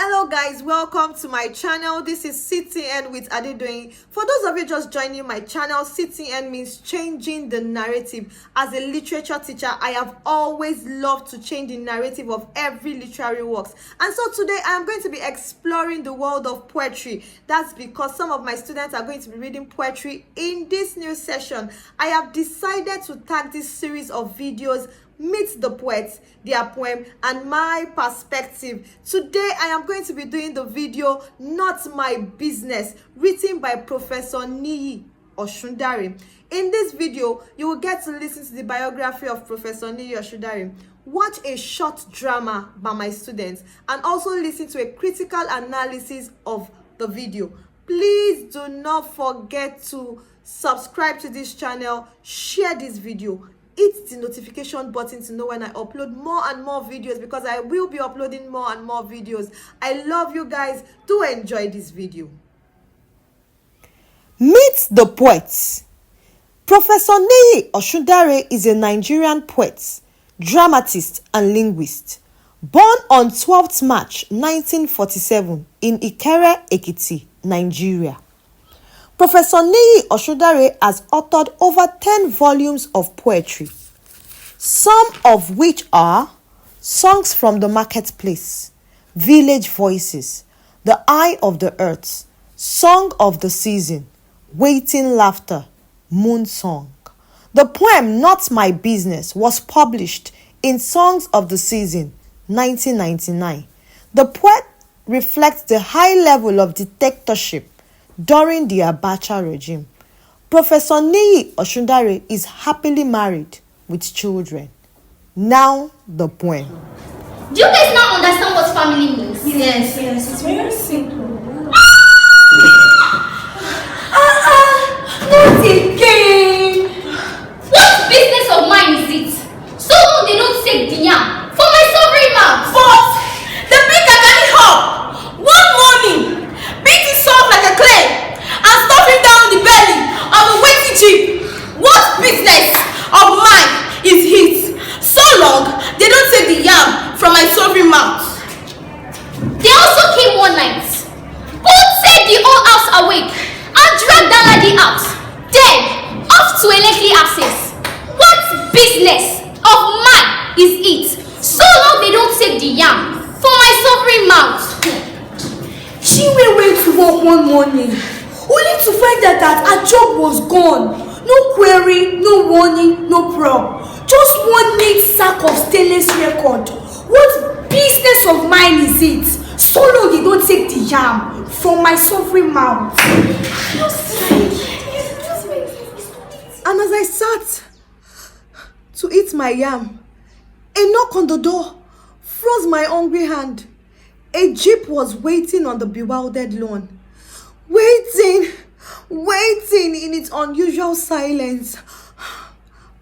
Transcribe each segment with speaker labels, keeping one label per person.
Speaker 1: Hello guys, welcome to my channel. This is CTN with Adedoyin. For those of you just joining my channel, CTN means changing the narrative. As a literature teacher, I have always loved to change the narrative of every literary works. And so today I am going to be exploring the world of poetry. That's because some of my students are going to be reading poetry in this new session. I have decided to tag this series of videos Meet the Poets, their poem, and my perspective. Today, I am going to be doing the video Not My Business, written by Professor NIYI OSUNDARE. In this video, you will get to listen to the biography of Professor NIYI OSUNDARE, watch a short drama by my students, and also listen to a critical analysis of the video. Please do not forget to subscribe to this channel, share this video, hit the notification button to know when I upload more and more videos, because I will be uploading more and more videos. I love you guys. Do enjoy this video.
Speaker 2: Meet the Poets. Professor NIYI OSUNDARE is a Nigerian poet, dramatist, and linguist. Born on 12th March 1947 in Ikere, Ekiti, Nigeria. Professor NIYI OSUNDARE has authored over 10 volumes of poetry, some of which are Songs from the Marketplace, Village Voices, The Eye of the Earth, Song of the Season, Waiting Laughter, Moon Song. The poem Not My Business was published in Songs of the Season, 1999. The poet reflects the high level of dictatorship during the Abacha regime. Professor NIYI OSUNDARE is happily married with children. Now the poem.
Speaker 3: Do you guys now understand what family means?
Speaker 4: Yes, it's very simple.
Speaker 3: Not again! What business of mine is it? So long they don't take the yam for my sovereign mouth.
Speaker 4: But the big Akanni hop one morning beat himself like a clay and stuff him down the belly of a waiting jeep. What business of mine is it? So long they don't take the yam from my sovereign mouth.
Speaker 3: They also came one night, both set the whole house awake, and dragged Danladi out, dead, off to a lengthy access. What business of mine is it? So long they don't take the yam for my sovereign mouth.
Speaker 4: Chinwe went to work one morning only to find out that her job was gone. No query, no warning, no prob. Just one neat sack of stainless record. What business of mine is it? So long you don't take the yam from my sovereign mouth.
Speaker 1: And as I sat to eat my yam, a knock on the door froze my hungry hand. A jeep was waiting on the bewildered lawn. Waiting in its unusual silence.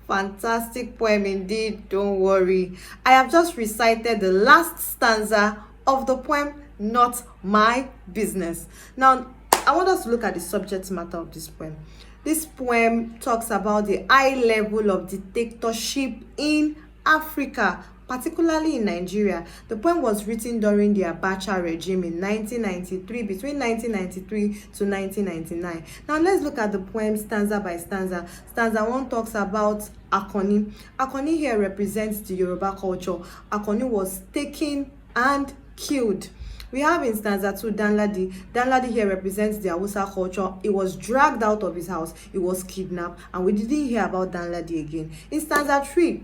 Speaker 1: Fantastic poem indeed, don't worry. I have just recited the last stanza of the poem, Not My Business. Now, I want us to look at the subject matter of this poem. This poem talks about the high level of dictatorship in Africa, particularly in Nigeria. The poem was written during the Abacha regime in 1993, between 1993 to 1999. Now let's look at the poem stanza by stanza. Stanza 1 talks about Akanni. Akanni here represents the Yoruba culture. Akanni was taken and killed. We have in stanza 2 Danladi. Danladi here represents the Hausa culture. He was dragged out of his house. He was kidnapped, and we didn't hear about Danladi again. In stanza 3,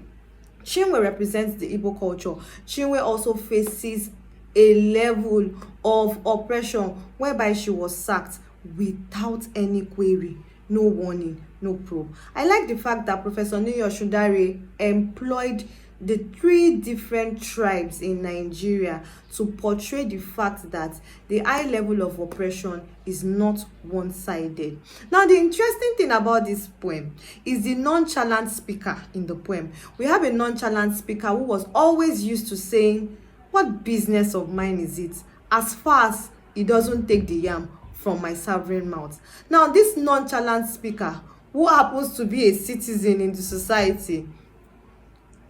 Speaker 1: chinwe represents the Igbo culture. Chinwe also faces a level of oppression whereby she was sacked without any query, no warning, no probe. I like the fact that Professor NIYI OSUNDARE employed the 3 different tribes in Nigeria to portray the fact that the high level of oppression is not one-sided. Now, the interesting thing about this poem is the nonchalant speaker in the poem. We have a nonchalant speaker who was always used to saying, what business of mine is it, as far as it doesn't take the yam from my sovereign mouth. Now, this nonchalant speaker, who happens to be a citizen in the society,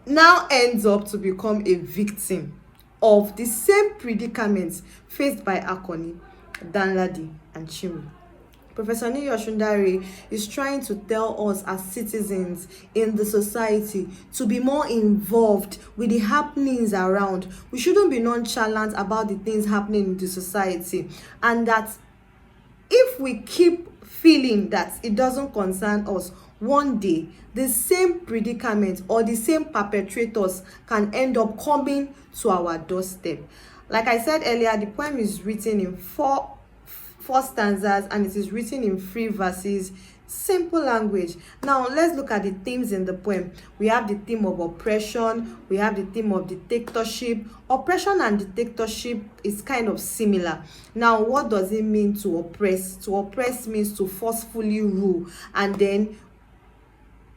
Speaker 1: now ends up to become a victim of the same predicaments faced by Akanni, Danladi, and Chinwe. Professor NIYI Osundare is trying to tell us as citizens in the society to be more involved with the happenings around. We shouldn't be nonchalant about the things happening in the society, and that if we keep feeling that it doesn't concern us, one day the same predicament or the same perpetrators can end up coming to our doorstep. Like I said earlier, the poem is written in four stanzas, and it is written in 3 verses, simple language. Now let's look at the themes in the poem. We have the theme of oppression, we have the theme of dictatorship. Oppression and dictatorship is kind of similar. Now, what does it mean to oppress? To oppress means to forcefully rule, and then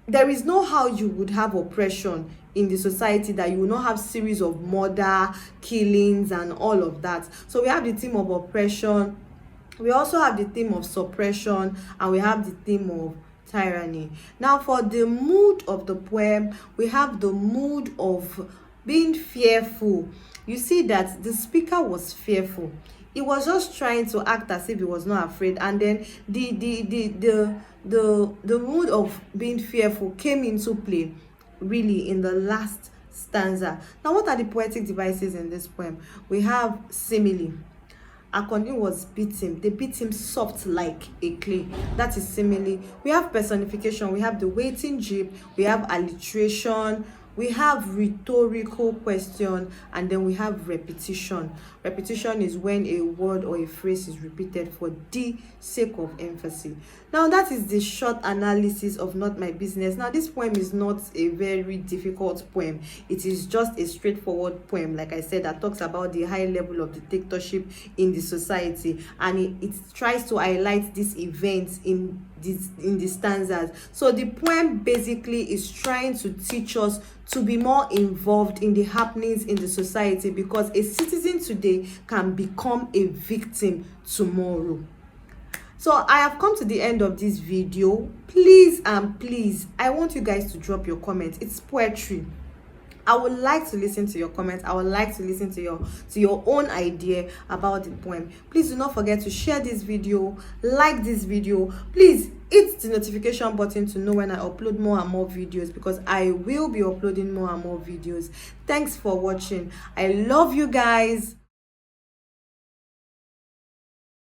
Speaker 1: there is no how you would have oppression in the society that you will not have series of murder, killings, and all of that. So we have the theme of oppression, we also have the theme of suppression, and we have the theme of tyranny. Now, for the mood of the poem, we have the mood of being fearful. You see that the speaker was fearful. He was just trying to act as if he was not afraid, and then the mood of being fearful came into play really in the last stanza. Now, what are the poetic devices in this poem? We have simile. Akanni was beaten. They beat him soft like a clay. That is simile. We have personification. We have the waiting jeep. We have alliteration. We have rhetorical question, and then we have repetition. Repetition is when a word or a phrase is repeated for the sake of emphasis. Now, that is the short analysis of Not My Business. Now, this poem is not a very difficult poem. It is just a straightforward poem, like I said, that talks about the high level of dictatorship in the society, and it tries to highlight these events in the stanzas. So the poem basically is trying to teach us to be more involved in the happenings in the society, because a citizen today can become a victim tomorrow. So I have come to the end of this video. Please and please, I want you guys to drop your comments. It's poetry. I would like to listen to your comments. I would like to listen to your own idea about the poem. Please do not forget to share this video, like this video. Please hit the notification button to know when I upload more and more videos, because I will be uploading more and more videos. Thanks for watching. I love you guys.